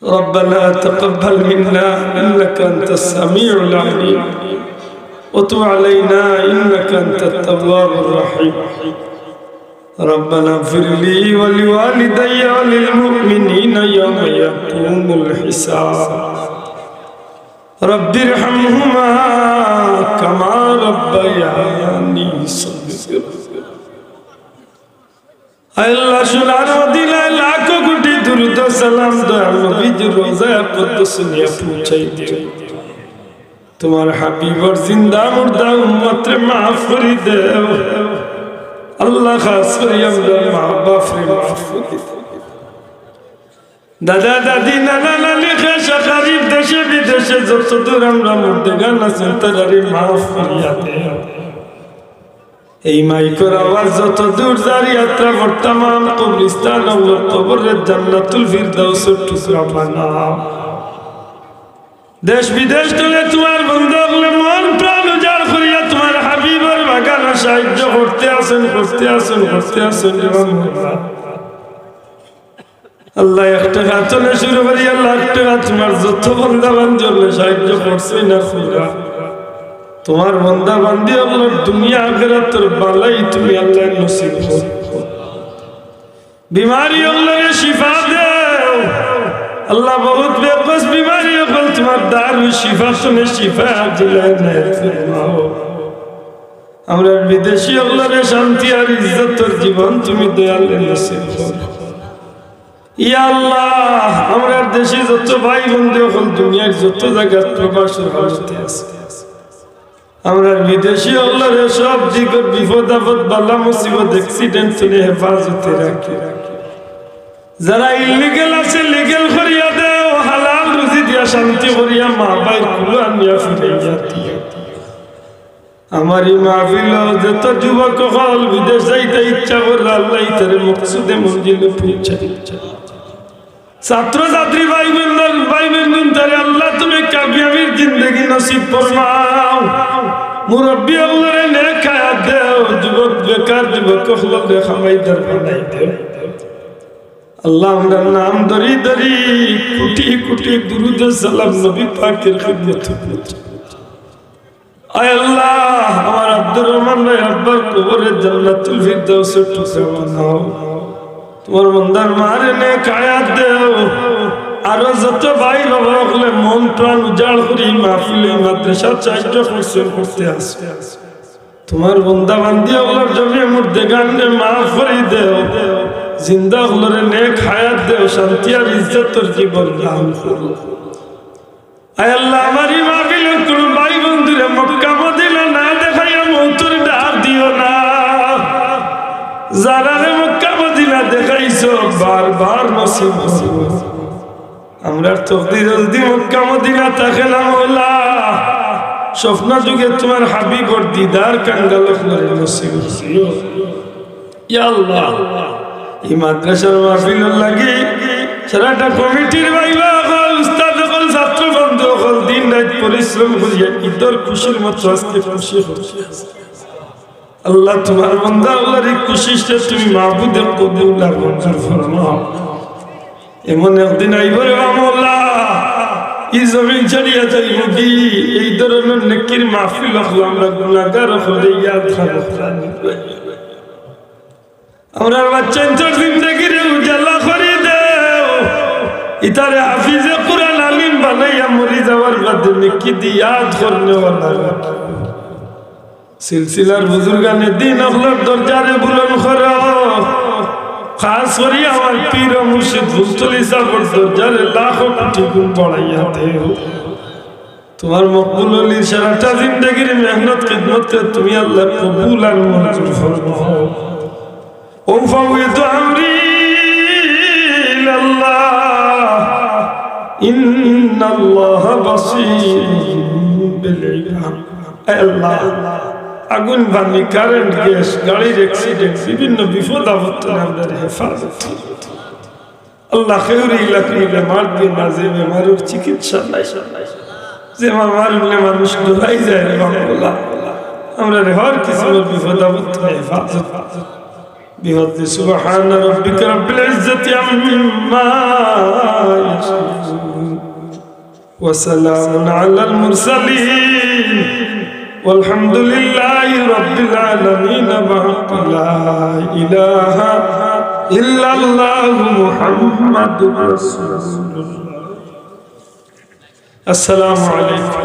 ربنا تقبل منا إنك أنت السميع العليم وتب علينا إنك أنت التواب الرحيم ربنا اغفر لي ولوالدي وللمؤمنين يوم يقوم الحساب رب ارحمهما كما ربياني صغيرا আল্লাহ সোনার মদিনায় লাখো কোটি দুরূদ ও সালাম দয়াল নবীজির রোজায় কুদ্দুস নিয়ে পৌঁছাই দিও তোমার হাবিবর জিন্দা মুর্দা উম্মতরে মাফ করে দাও আল্লাহ খাস করে আমরা মা বাপরে মাফ করে দাদা দাদি নানা নানি খাসা গরিব দেশে বিদেশে যত দূর আমরা মুর্দেগান আছেন তারারে মাফ করিয়া দাও এই মাইকের আওয়াজ যত দূর জারি যাত্রা বর্তমান কবরস্থান ও কবরের জান্নাতুল ফিরদাউসের টুকরা বানাও দেশ বিদেশ থেকে তোমার বন্ধুগুলো মন প্রাণ উজাড় করিয়া তোমার হাবিবের বাগানে সাহায্য করতে আসেন আল্লাহ একটা হাতনে শুরু করি আল্লাহ একটা তোমার যত বন্ধা বান্ধব সাহায্য করছে না খুঁজা তোমার বন্দা বান্দি আল্লাহ দুনিয়া আখিরাতের বালাই তুমি আল্লাহ নসিব করো বিমারি আল্লাহ শিফা দাও আল্লাহ বহুত বেকস বিমারি হল তোমার দারু শিফা শুনে শিফা দিলেন ফরমাও আমরা বিদেশি আল্লাহর শান্তি আর ইজ্জতের জীবন তুমি দয়াল নসিব করো ইয়া আল্লাহ আমরা দেশে যত ভাই বন্ধু হল দুনিয়ার যত জায়গা প্রবাসী হতে আছে আমরা বিদেশি আল্লাহর সব দিক বিপদ আপদ বালা মুসিবত অ্যাক্সিডেন্ট থেকে হেফাজতে রাখি যারা ইলিগাল আছে লিগ্যাল করিয়া দেও হালাল রুজি দিয়া শান্তি করিয়া মা ভাই কুলো আনিয়া ফিরাইয়া দিও আমার এই মাহফিল যত যুবক হল বিদেশ যাইতে ইচ্ছা করে আল্লাহ তার মকসুদে মঞ্জিলে পৌঁছাই ছাত্র ছাত্রী ভাই বোন তারে আল্লাহ তুমি কামিয়াবির জিন্দেগি নসিব ফরমাও মুরব্বী আল্লাহরে নেক হায়াত দাও যুবক বেকার যুবক হলরে খামাইদার বানাই দাও আল্লাহ আমরা নাম ধরি ধরি কোটি কোটি দুরূদ সালাম নবী পাকের খিদমত আয় আল্লাহ আমার আব্দুর রহমান ভাই আব্বার কবরে জান্নাতুল ফিরদাউসের টুকরা বানাও তোমার বান্দার মারে নেক হায়াত দাও আর যত ভাই বাবা হলে মন প্রাণ উজাড় করি মাহফিলে মাদ্রাসা সাহায্য করতে আসে তোমার বন্দা বান্দি আল্লাহর জমিয়ে মুর্দে গানে মাফ করে দেও জিন্দা হলরে নেক হায়াত দেও শান্তি আর ইজ্জতের জীবন দান করো আয় আল্লাহ আমারই মাহফিলে কোন ভাই বন্ধুরে মক্কা মদিনা না দেখাইয়া মৌতের ডাক দিও না যারা মক্কা মদিনা দেখাইছো বারবার নসিব করো আমরা তকদির যদি মক্কা মদিনা থাকে না মওলা স্বপ্ন যুগে তোমার হাবিবর দিদার কাঙ্গাল করে নসিব করো ইয়া আল্লাহ এই মাদ্রাসার মাহফিল লাগি সারাটা কমিটির ভাইবা হল উস্তাদ হল ছাত্র বন্ধু হল দিন রাত পরিশ্রম করিয়া ঈদের খুশির মতো আজকে খুশি হচ্ছে আল্লাহ তোমার বান্দা আল্লাহর এই খুশিতে তুমি মাহবুদের কবুল আর মঞ্জুর ফরমাও এমন একদিন আইবরে আমলা এই জমিন ছাড়িয়া যাইব কি এই ধরনের নেকির মাহফিল হল আমরা গুনাহগার হলে ইয়াদ খাবো আমরা বাচ্চাদের জিন্দেগির উজালা করে দেও ইতারে হাফিজে কুরআন আলিম বানাইয়া মরি যাওয়ার বাদে নেকি দি ইয়াদ করনে ওয়ালা সিলসিলার বুজুর্গানে দিন আল্লাহর দরজারে বুলন্দ করো খাস করি আমার পীর ও মুর্শিদ মুস্তফা সাহেবের দরজারে লাখো কোটি গুণ বাড়াইয়া দেও তোমার মকবুল ওলি সারাটা জিন্দেগির মেহনত খিদমতে তুমি আল্লাহ কবুল আর মঞ্জুর ফরমাও وفوض أمري إلى الله إن الله بصير بالعباد الله আগুন বানি কারেন্ট গ্যাস গাড়ির অ্যাক্সিডেন্ট বিভিন্ন বিপদ আপদ আমাদের হেফাজত আল্লাহ খেউরি ইলাকি বেমার দিয়ে না যে বেমারের চিকিৎসা নাই যে মারলে মানুষ ডোলাই যায় রে বাংলা আমরা হর কিছু বিপদ আপদ হেফাজত بحق سبحان ربك رب العزة عما يصفون وسلام على المرسلين والحمد لله رب العالمين بحق لا إله إلا الله محمد رسول الله. السلام عليكم.